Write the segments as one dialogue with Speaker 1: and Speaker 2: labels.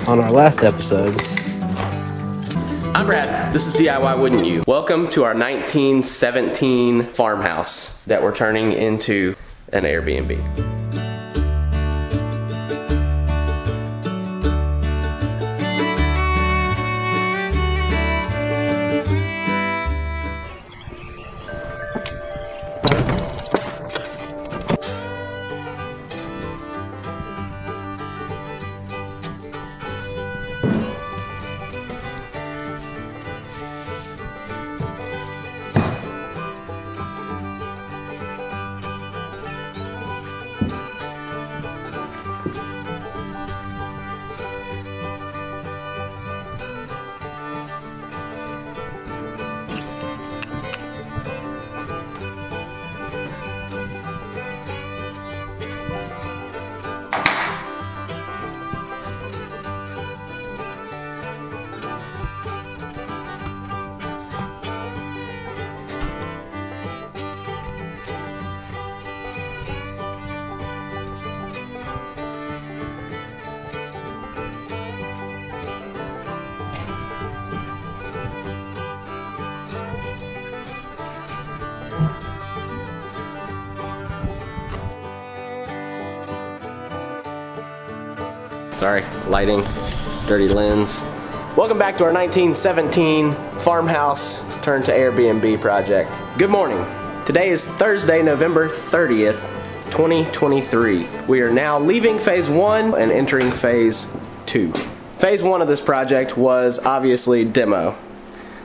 Speaker 1: on our last episode.
Speaker 2: I'm Brad. This is DIY Wouldn't You? Welcome to our 1917 farmhouse that we're turning into an Airbnb. Sorry, lighting, dirty lens. Welcome back to our 1917 farmhouse turned to Airbnb project. Good morning. Today is Thursday, November 30th, 2023. We are now leaving phase 1 and entering phase 2. Phase 1 of this project was obviously demo.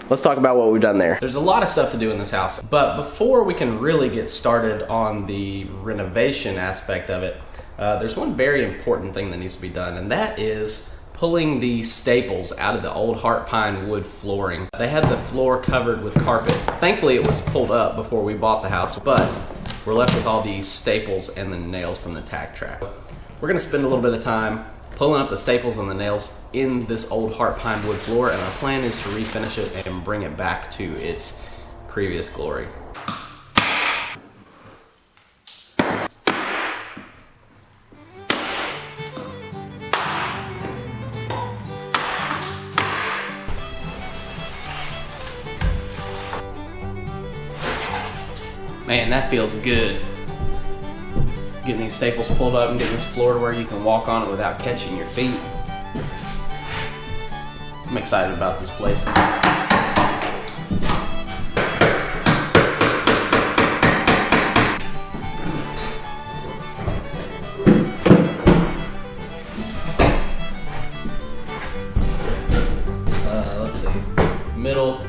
Speaker 2: Let's talk about what we've done there. There's a lot of stuff to do in this house, but before we can really get started on the renovation aspect of it, there's one very important thing that needs to be done, and that is pulling the staples out of the old heart pine wood flooring. They had the floor covered with carpet. Thankfully it was pulled up before we bought the house, but we're left with all these staples and the nails from the tack track. We're gonna spend a little bit of time pulling up the staples and the nails in this old heart pine wood floor, and our plan is to refinish it and bring it back to its previous glory. Man, that feels good. Getting these staples pulled up and getting this floor to where you can walk on it without catching your feet. I'm excited about this place. Let's see. Middle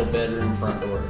Speaker 2: bedroom, front door.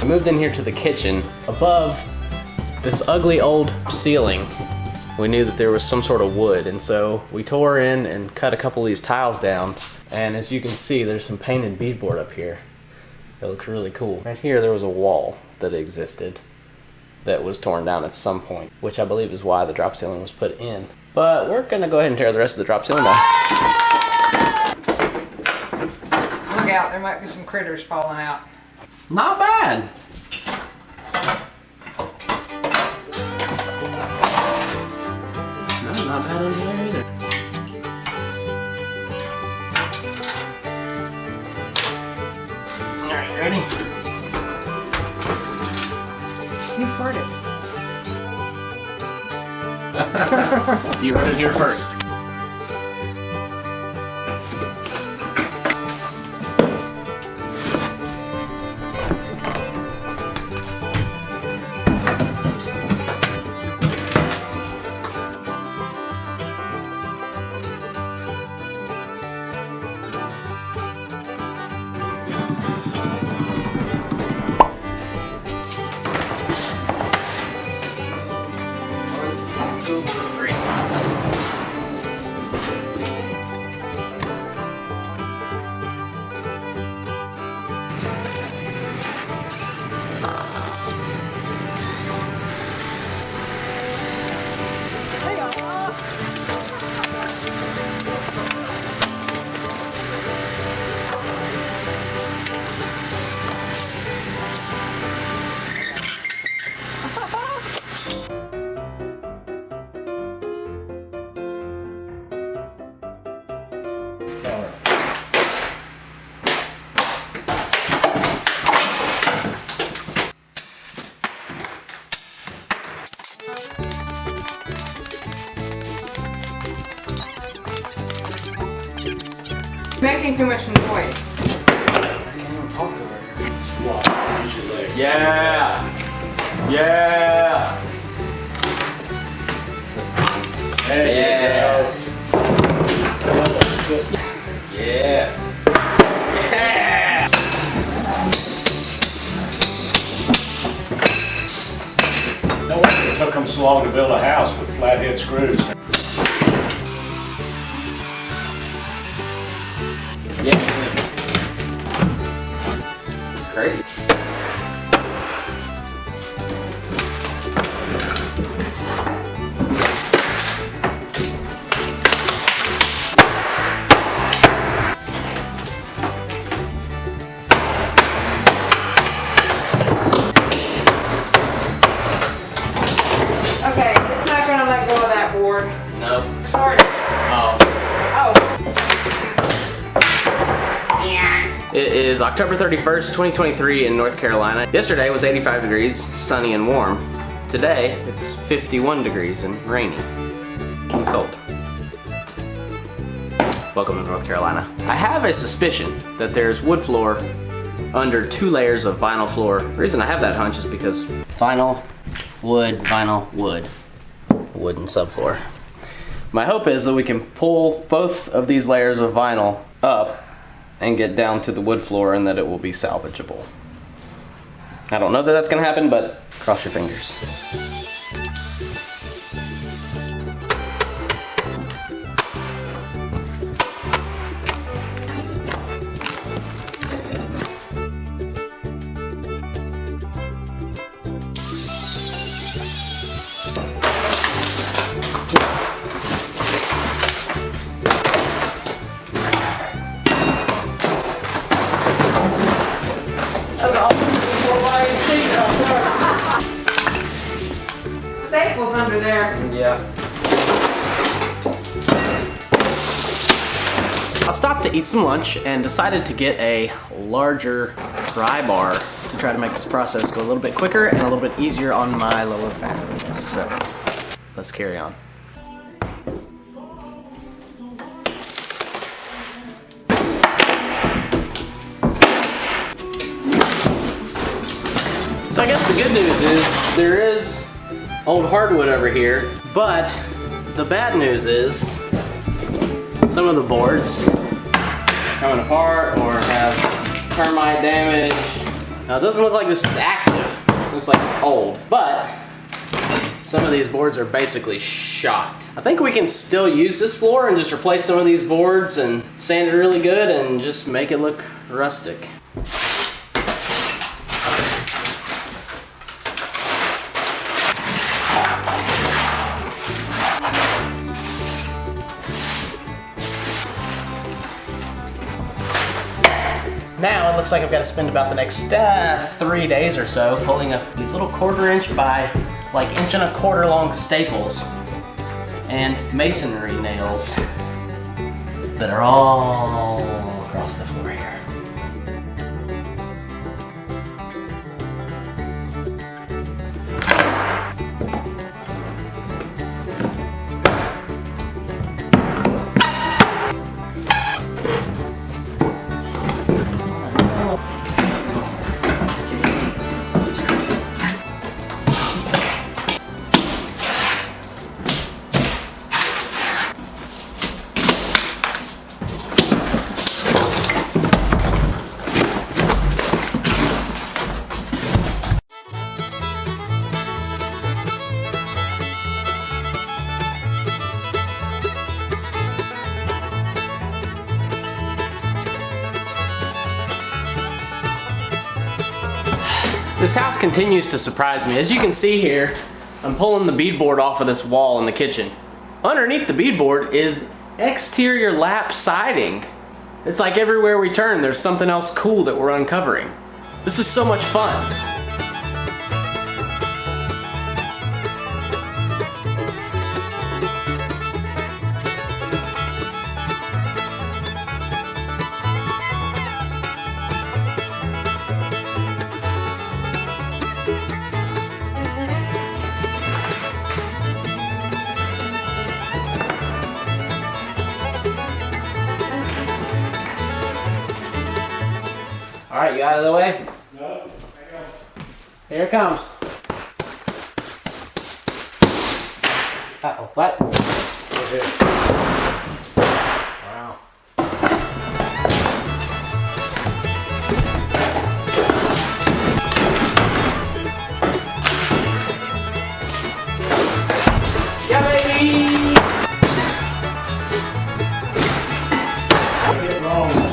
Speaker 2: I moved in here to the kitchen. Above this ugly old ceiling, we knew that there was some sort of wood, and so we tore in and cut a couple of these tiles down, and as you can see there's some painted beadboard up here that looks really cool. Right here there was a wall that existed that was torn down at some point, which I believe is why the drop ceiling was put in. But we're gonna go ahead and tear the rest of the drop ceiling down.
Speaker 3: Look out, there might be some critters falling out.
Speaker 2: Not bad. No, not bad under there either. All right, ready?
Speaker 3: You farted.
Speaker 2: You heard it here first.
Speaker 3: Making too much noise.
Speaker 1: Squat. Use your legs.
Speaker 2: Yeah! Yeah!
Speaker 1: There
Speaker 2: Yeah!
Speaker 1: you go.
Speaker 2: Yeah! Yeah!
Speaker 1: No wonder it took them so long to build a house with flathead screws.
Speaker 2: Yeah, it's crazy.
Speaker 3: Okay, it's not gonna let go of that board.
Speaker 2: Nope.
Speaker 3: Sorry.
Speaker 2: Oh.
Speaker 3: Oh.
Speaker 2: It is October 31st, 2023 in North Carolina. Yesterday was 85 degrees, sunny and warm. Today, it's 51 degrees and rainy and cold. Welcome to North Carolina. I have a suspicion that there's wood floor under 2 layers of vinyl floor. The reason I have that hunch is because vinyl, wood, vinyl, wood. Wooden subfloor. My hope is that we can pull both of these layers of vinyl up and get down to the wood floor and that it will be salvageable. I don't know that that's gonna happen, but cross your fingers.
Speaker 3: Staples under there.
Speaker 2: Yeah. I stopped to eat some lunch and decided to get a larger pry bar to try to make this process go a little bit quicker and a little bit easier on my lower back. So, let's carry on. So I guess the good news is there is old hardwood over here, but the bad news is some of the boards are coming apart or have termite damage. Now it doesn't look like this is active, it looks like it's old, but some of these boards are basically shot. I think we can still use this floor and just replace some of these boards and sand it really good and just make it look rustic. Now it looks like I've got to spend about the next 3 days or so pulling up these little 1/4 inch by like 1.25 inch long staples and masonry nails that are all across the floor here. This house continues to surprise me. As you can see here, I'm pulling the beadboard off of this wall in the kitchen. Underneath the beadboard is exterior lap siding. It's like everywhere we turn, there's something else cool that we're uncovering. This is so much fun. Alright, you out of the way?
Speaker 1: No.
Speaker 2: Here it comes. Uh-oh, what?
Speaker 1: Wow.
Speaker 2: Yeah, baby!
Speaker 1: Get wrong.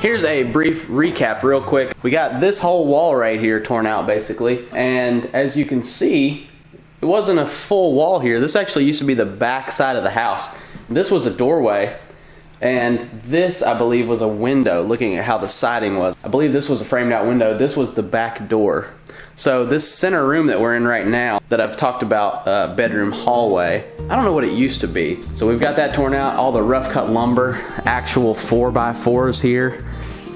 Speaker 2: Here's a brief recap real quick. We got this whole wall right here torn out basically, and as you can see, it wasn't a full wall here. This actually used to be the back side of the house. This was a doorway, and this, I believe, was a window, looking at how the siding was. I believe this was a framed out window. This was the back door. So this center room that we're in right now, that I've talked about, bedroom hallway, I don't know what it used to be. So we've got that torn out, all the rough cut lumber, actual 4x4s here,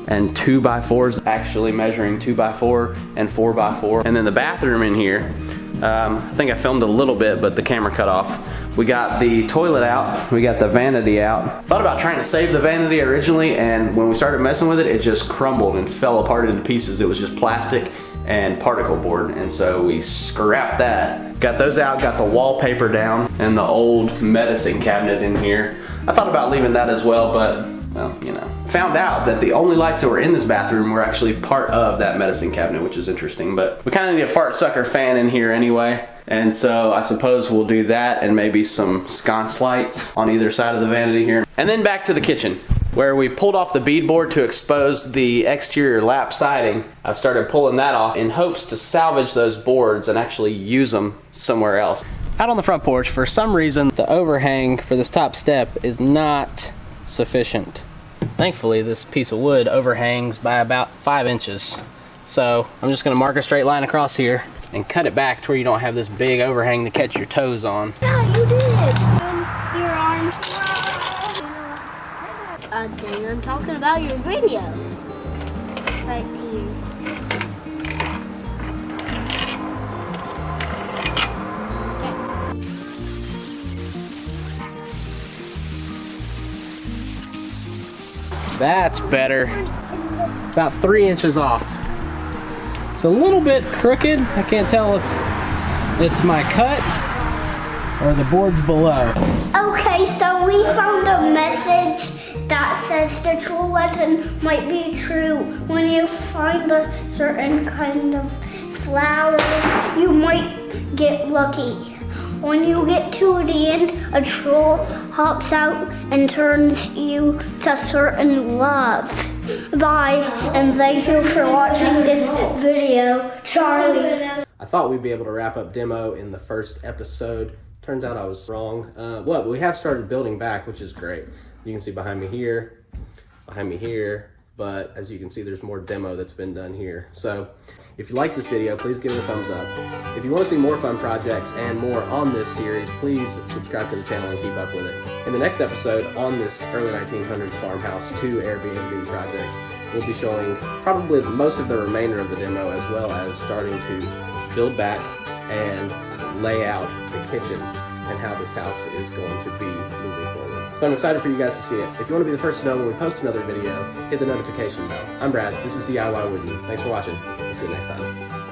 Speaker 2: and 2x4s, actually measuring 2x4 and 4x4. And then the bathroom in here, I think I filmed a little bit, but the camera cut off. We got the toilet out, we got the vanity out. Thought about trying to save the vanity originally, and when we started messing with it, it just crumbled and fell apart into pieces. It was just plastic and particle board, and so we scrapped that. Got those out, got the wallpaper down, and the old medicine cabinet in here. I thought about leaving that as well, but, well, you know. Found out that the only lights that were in this bathroom were actually part of that medicine cabinet, which is interesting, but we kind of need a fart sucker fan in here anyway. And so I suppose we'll do that and maybe some sconce lights on either side of the vanity here. And then back to the kitchen, where we pulled off the beadboard to expose the exterior lap siding. I've started pulling that off in hopes to salvage those boards and actually use them somewhere else. Out on the front porch, for some reason, the overhang for this top step is not sufficient. Thankfully, this piece of wood overhangs by about 5 inches. So I'm just gonna mark a straight line across here and cut it back to where you don't have this big overhang to catch your toes on.
Speaker 4: Yeah, you did. Your arms. Dude, I'm talking about your video. Right here.
Speaker 2: That's better. About 3 inches off. It's a little bit crooked. I can't tell if it's my cut or the board's below.
Speaker 4: Okay, so we found a message that says the true legend might be true. When you find a certain kind of flower, you might get lucky. When you get to the end, a troll hops out and turns you to certain love. Bye, and thank you for watching this video, Charlie.
Speaker 2: I thought we'd be able to wrap up demo in the first episode. Turns out I was wrong. Well, we have started building back, which is great. You can see behind me here, but as you can see, there's more demo that's been done here. So if you like this video, please give it a thumbs up. If you want to see more fun projects and more on this series, please subscribe to the channel and keep up with it. In the next episode on this early 1900s farmhouse 2 AirBNB project, we'll be showing probably most of the remainder of the demo, as well as starting to build back and lay out the kitchen and how this house is going to be moving forward. So I'm excited for you guys to see it. If you want to be the first to know when we post another video, hit the notification bell. I'm Brad, this is DIY Woodn't. Thanks for watching. We'll see you next time.